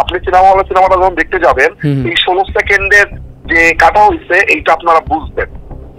আপনি সিনেমাটা যখন দেখতে যাবেন, এই 16 সেকেন্ডের যে কাটা হয়েছে এইটা আপনারা বুঝবেন,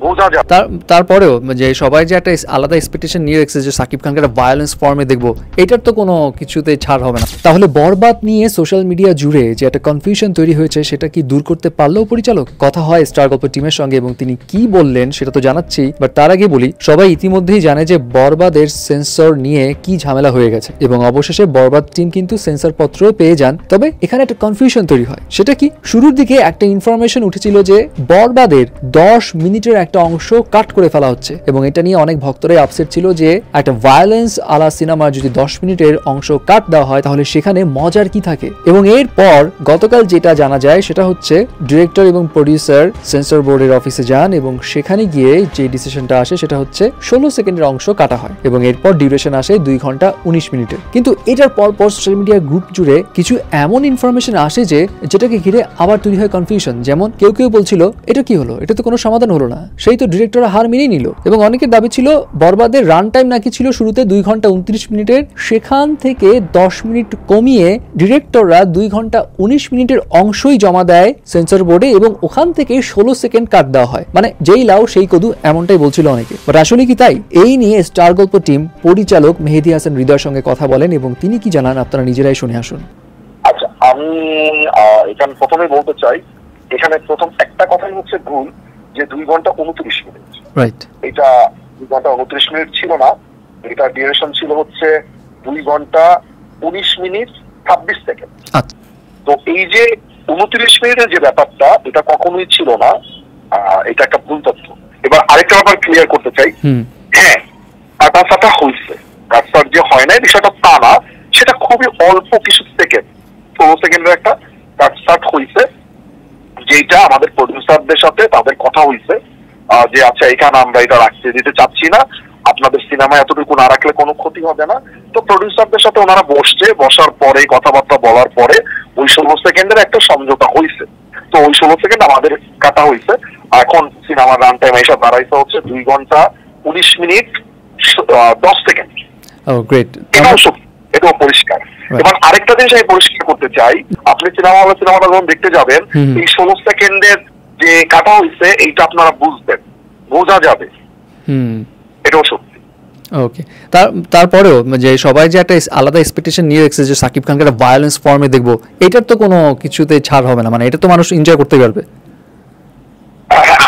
বোঝা যাবে। তারপরেও যে সবাই যে একটা আলাদা এক্সপেকটেশন নিয়ে রেখেছে যে সাকিব খানকে একটা ভায়োলেন্স ফর্মে দেখবো, এটার তো কোনো কিছুতে ছাড় হবে না। তাহলে বরবাদ নিয়ে সোশ্যাল মিডিয়া জুড়ে যে একটা কনফিউশন তৈরি হয়েছে সেটা কি দূর করতে পারলেও পরিচালক? কথা হয় স্টার গল্প টিমের সঙ্গে এবং তিনি কি বললেন সেটা তো জানাচ্ছি, বাট তার আগে বলি সবাই ইতিমধ্যেই জানে যে বরবাদের সেন্সর নিয়ে কি ঝামেলা হয়ে গেছে এবং অবশেষে বরবাদ টিম কিন্তু সেন্সর পত্র পেয়ে যান। তবে এখানে একটা কনফিউশন তৈরি হয়। সেটা কি, শুরুর দিকে একটা ইনফরমেশন উঠেছিল যে বরবাদের 10 মিনিটের একটা অংশ কাট করে ফেলা হচ্ছে এবং এটা নিয়ে অনেক ভক্তরাই আপসেট ছিল যে একটা ভায়োলেন্স আলা সিনেমা যদি 10 মিনিটের অংশ কাট দেওয়া হয় তাহলে সেখানে মজার কি থাকে। এবং এরপর গতকাল যেটা জানা যায় সেটা হচ্ছে ডিরেক্টর এবং প্রডিউসার সেন্সর বোর্ডের অফিসে যান এবং সেখানে গিয়ে যে ডিসিশনটা আসে সেটা হচ্ছে 16 সেকেন্ডের অংশ কাটা হয় এবং এরপর ডিউরেশন আসে 2 ঘন্টা 19 মিনিটের। কিন্তু এটার পর সোশ্যাল মিডিয়া গ্রুপ জুড়ে কিছু এমন ইনফরমেশন আসে যে যেটাকে ঘিরে আবার তৈরি হয় কনফিউশন। যেমন কেউ বলছিল এটা কি হলো, এটা তো কোনো সমাধান হলো না, সেই তো ডিরেক্টর হার মেনে নিল। এবং অনেকের দাবি ছিল বরবাদের রান টাইম নাকি ছিল শুরুতে 2 ঘন্টা 29 মিনিটের, সেখান থেকে 10 মিনিট কমিয়ে ডিরেক্টররা 2 ঘন্টা 19 মিনিটের অংশই জমা দেয় সেন্সর বোর্ডে এবং ওখান থেকে 16 সেকেন্ড কাট দেওয়া হয়। মানে যেই লাউ সেই কদু, এমনটাই বলছিল অনেকে। বাট আসলে কি তাই? এই নিয়ে স্টার গল্প টিম পরিচালক মেহেদী হাসান হৃদয়ের সঙ্গে কথা বলেন এবং তিনি কি জানান আপনারা নিজেরাই শুনে আসুন। আচ্ছা, আমি এখানে প্রথমে বলতে চাই, এখানে প্রথম একটা কথাই হচ্ছে ভুল যে 2 ঘন্টা 29 মিনিট। রাইট, এটা 2 ঘন্টা 29 মিনিট ছিল না, এটা ডিউরেশন ছিল হচ্ছে 2 ঘন্টা 19 মিনিট 26 সেকেন্ড। তো এই যে 29 মিনিটের যে ব্যাপারটা, এটা কখনোই ছিল না, এটা একটা ভুল তথ্য। এবার আরেকটা ব্যাপার ক্লিয়ার করতে চাই, হ্যাঁ কাটা হয়েছে, কাটসার যে হয় নাই বিষয়টা তা না, সেটা খুবই অল্প কিছু সেকেন্ড, 16 সেকেন্ডের একটা কাটসাট হয়েছে, যেটা আমাদের প্রডিউসারদের সাথে তাদের কথা হয়েছে যে আচ্ছা এখানে আমরা এটা রাখতে দিতে চাচ্ছি না, আপনাদের সিনেমা এতটুকু না রাখলে কোনো ক্ষতি হবে না। তো প্রডিউসারদের সাথে ওনারা বসার পরে কথাবার্তা বলার পরে ওই 16 সেকেন্ডের একটা সমঝোতা হয়েছে। তো ওই 16 সেকেন্ড আমাদের কাটা হয়েছে। এখন সিনেমার রান টাইম এসে দাঁড়াইতে হচ্ছে 2 ঘন্টা 19 মিনিট 10 সেকেন্ড। এটাও পরিষ্কার। এবার আরেকটা জিনিস আমি পরিষ্কার করতে চাই, আপনি সিনেমাটা যখন দেখতে যাবেন, এই 16 সেকেন্ডের যে কাটা হয়েছে এইটা আপনারা বুঝবেন, বোঝা যাবে, এটাও সত্যি। ওকে, তারপরেও যে সবাই যে একটা আলাদা এক্সপেকটেশন নিয়ে রেখেছে যে সাকিব খানকে একটা ভায়োলেন্স ফর্মে দেখবো, এটার তো কোনো কিছুতে ছাড় হবে না। মানে এটা তো মানুষ এনজয় করতে পারবে,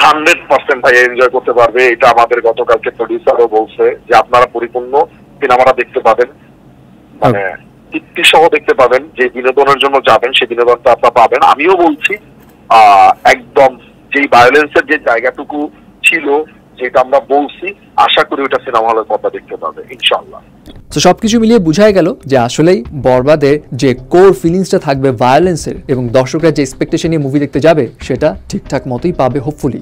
100% ভাই এনজয় করতে পারবে। এটা আমাদের গতকালকে প্রডিউসারও বলছে যে আপনারা পরিপূর্ণ সিনেমাটা দেখতে পাবেন, মানে তৃপ্তি সহ দেখতে পাবেন, যে বিনোদনের জন্য যাবেন সেই বিনোদনটা আপনারা পাবেন। আমিও বলছি একদম যেই ভায়োলেন্সের যে জায়গাটুকু ছিল যেটা আমরা বলছি, আশা করি ওটা সিনেমা হলের পর্দা দেখতে পাবে ইনশাআল্লাহ। তো সবকিছু মিলিয়ে বুঝাই গেল যে আসলেই বরবাদের যে কোর ফিলিংসটা থাকবে ভায়োলেন্সের এবং দর্শকরা যে এক্সপেকটেশন নিয়ে মুভি দেখতে যাবে সেটা ঠিকঠাক মতোই পাবে হোপফুলি।